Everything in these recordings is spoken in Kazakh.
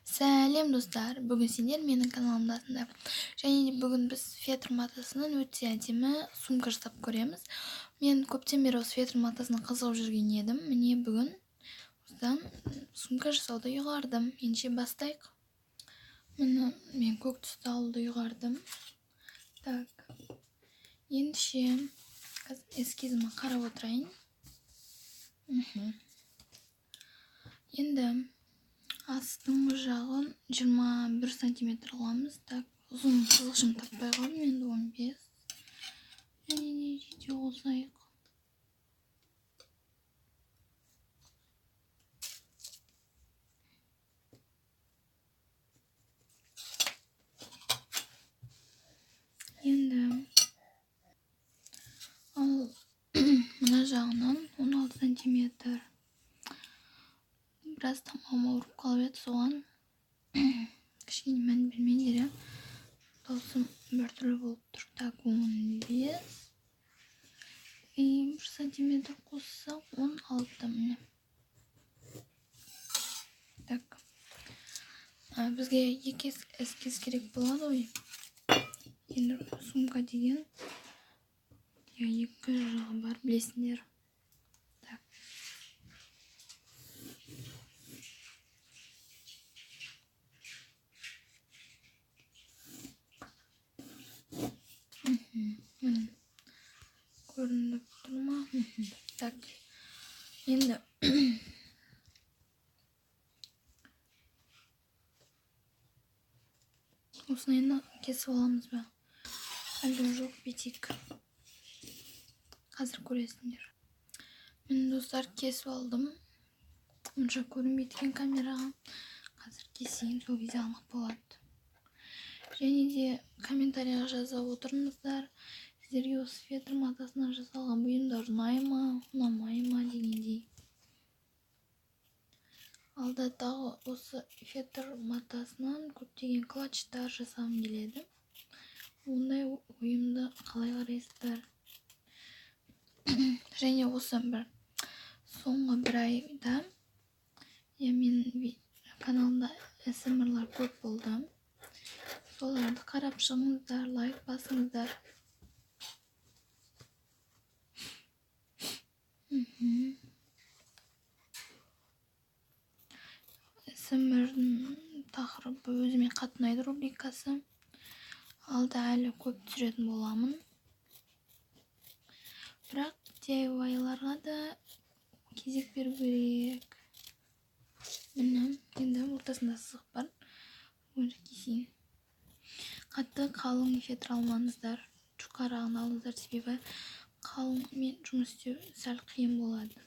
Сәлем достар, бүгін сендер менің каналымдасыңдар. Және бүгін біз фетр матасынан өте әдемі сумка жасап көреміз. Мен көптен бері осы фетр матасына қызығып жүрген едім. Міне бүгін осыдан сумка жасауды ұйғардым. Ендеше бастайық. Міне мен көк түсті алуды ұйғардым. Так. Ендеше эскизіме қарап отырайын. Енді астың жағын 21 сантиметр аламыз. Так, ұзын қызылшым таппай қалдым, енді 15. Және не жете қосайық. Енді ал мына жағынан 16 сантиметр. Біраз тамағым ауырып қалып еді, соған кішкене мән бермеңдер. Даусым біртүрлі болып тұр. Так, 15. 1 сантиметр қоссақ 16. Міне. Так. Бізге екі эскиз керек болады ғой. Енді сумка деген екі жағы бар, білесіңдер. Так. Көрініп тұр ма? Так. Енді осыны енді кесіп аламыз ба? Әлде жоқ, бетик. Қазір көресіңдер. Мен достар кесіп алдым. Онша көрінбейді екен камераға. Қазір кесейін, сол кезде анық болады. Және де комментарияға жазып отырыңыздар. Сіздерге осы фетр матасынан жасалған бұйымдар ұнай ма, ұнамай ма дегендей. Алда тағы осы фетр матасынан көптеген клатчтар жасағым келеді. Ондай ойымды қалай қарайсыздар? Және осы бір соңғы бір айда мен каналымда ASMR-лар көп болды. Соларды қарап шығыңыздар, лайк басыңыздар. ASMR-дің тақырыбы өзіме қатты ұнайды рубрикасы. Алда әлі көп түсіретін боламын. Бірақ DIY-ларға да кезек беру керек. Міне, енді ортасында сызық бар. Оны кесейін. Қатты қалың фетр алмаңыздар. Жұқарағын алыңыздар, себебі қалыңмен жұмыс істеу сәл қиын болады.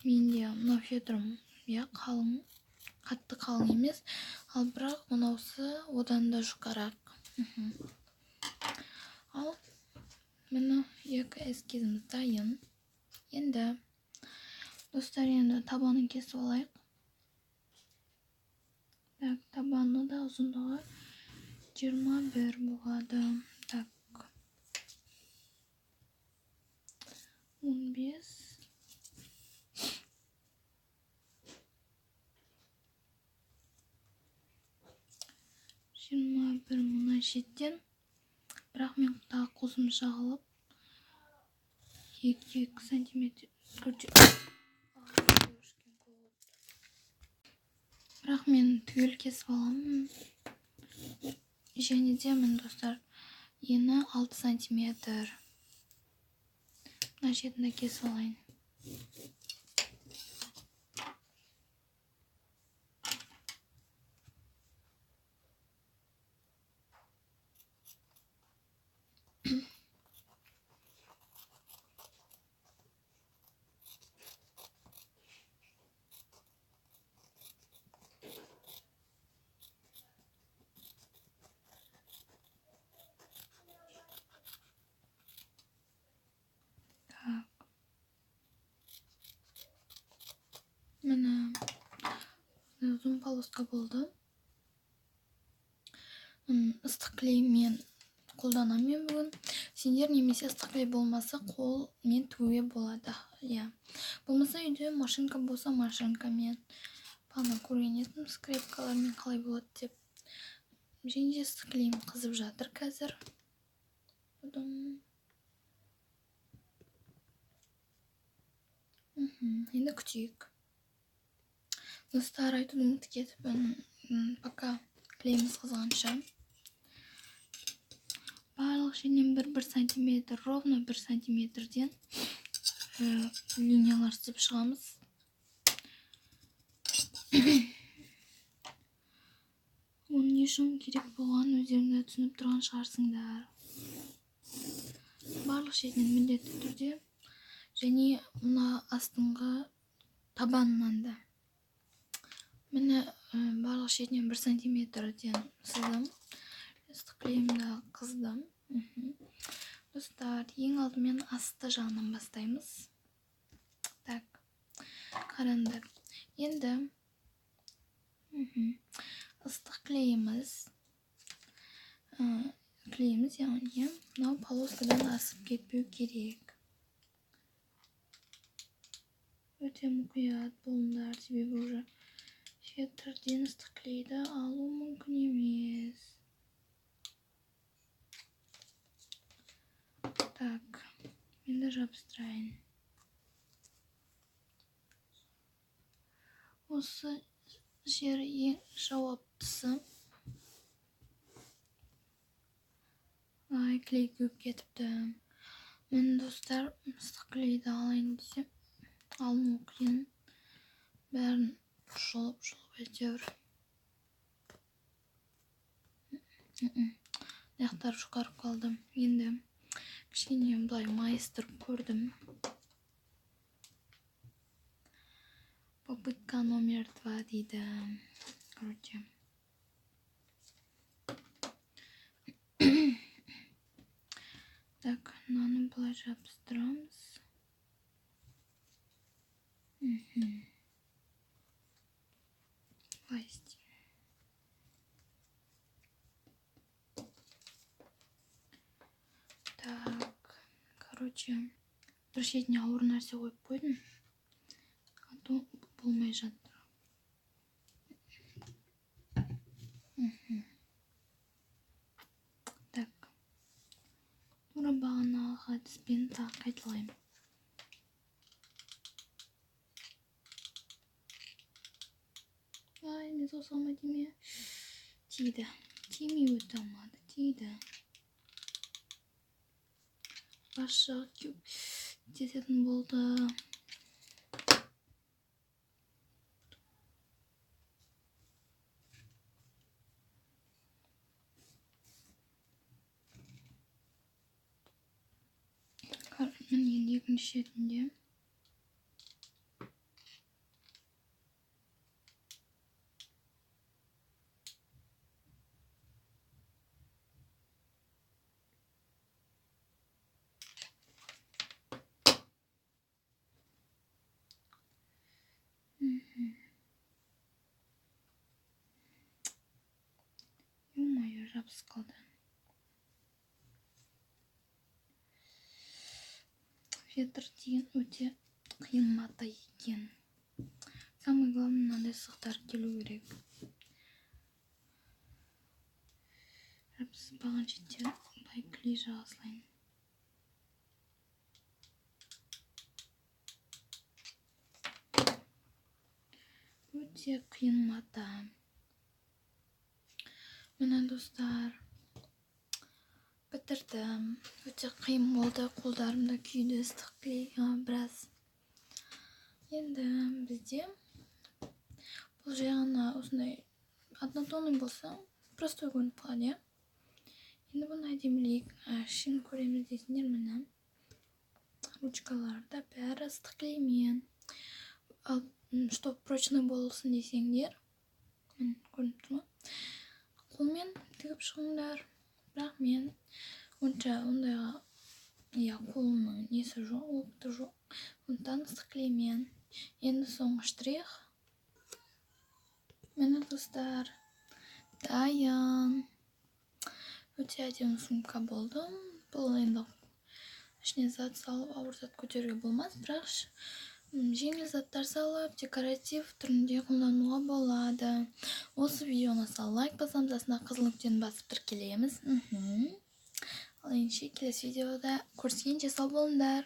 Менде мына фетрім қалың, қатты қалың емес, ал бірақ мынаусы одан да жұқарақ. Ал міне екі эскизіміз дайын. Енді достар, енді табанын кесіп алайық. Так, табаны да ұзындығы 21 болады. Так. 15. 21 мына шеттен. Бірақ мен тағы қосымша қылып 2 сантиметр бірақ мен түгел кесіп аламын. Және де мен достар, ені 6 сантиметр. Мына шетінде кесіп алайын. Міне ұзын полоска болды. Ыстық клеймен қолданамын мен бүгін. Сендер немесе ыстық клей болмаса қолмен тігуге болады. Иә. Болмаса үйде машинка болса машинкамен. Бағана көрген едім скрепкалармен қалай болады деп. Және де ыстық клейім қызып жатыр қазір. Енді күтейік. Достар, айтуды ұмытып кетіппін. Пока клейіміз қызғанша. Барлық жерінен 1 сантиметр, ровно 1 сантиметрден линиялар сызып шығамыз. Оның не үшін керек болған өздеріңді түсініп тұрған шығарсыңдар. Барлық жерінен міндетті түрде. Және мына астыңғы табанынан да. Мені барлық жерінен 1 сантиметрден сыздым. Ыстық клейімді қыздым. Достар, ең алдымен асты жағынан бастаймыз. Так, қараңдар. Енді ыстық клейіміз яғни мынау полоскадан асып кетпеу керек. Өте мұқият болыңдар, себебі уже фетрден ыстық клейді алу мүмкін емес. Так, енді жабыстырайын. Осы жер ең жауаптысы. Ай, клей көп кетіпті. Мен достар ыстық клейді алайын десем, алу қиын. Бәрін жұлып әйтеуір. Аяқтар жұқарып қалды. Енді кішкене былай майыстырып көрдім. Попытка номер 2 дейді. Короче. Так, мынаны былай жабыстырамыз. Былай істеймін. Так, короче, бір шетіне ауыр нәрсе қойып қойдым. А то болмай жатыр. Так. Тура бағанағы әдіспен тағы қайталаймын. Ай, мен саусағыма тиме. Тиді. Тимей өте алмады. Тиді. Башы кететін болды. Мен енді екінші шетінде. Ё-моё, жабысып қалды. Фетр деген өте қиын мата екен. Самый главный, мынандай сызықтар келу керек. Жабыспаған жерде былай клей жағасылайын. Өте қиын мата. Міне достар, бітірдім. Өте қиын болды, қолдарымда күйді ыстық клей біраз. Енді бізде бұл жағына осындай однотонный болса, простой көрініп қалады, иә? Енді бұны әдемілейік. Ішін көреміз дейсіңдер, міне. Ручкаларда бәрі ыстық клеймен. Ал чтоб прочный болсын десеңдер, мен көрініп тұр ма? Қолмен тігіп шығыңдар. Бірақ мен ондайға қолымның несі жоқ, опыты жоқ. Сондықтан ыстық клеймен. Енді соңғы штрих. Міне достар, дайын. Өте әдемі сумка болды. Бұл енді ішіне зат салып, ауыр зат көтеруге болмас, бірақ жеңіл заттар салып, декоратив түрінде қолдануға болады. Осы видео ұнаса лайк басамыз, астына қызыл нүктені басып тіркелеміз. Ал ендеше келесі видеода көріскенше сау болыңдар.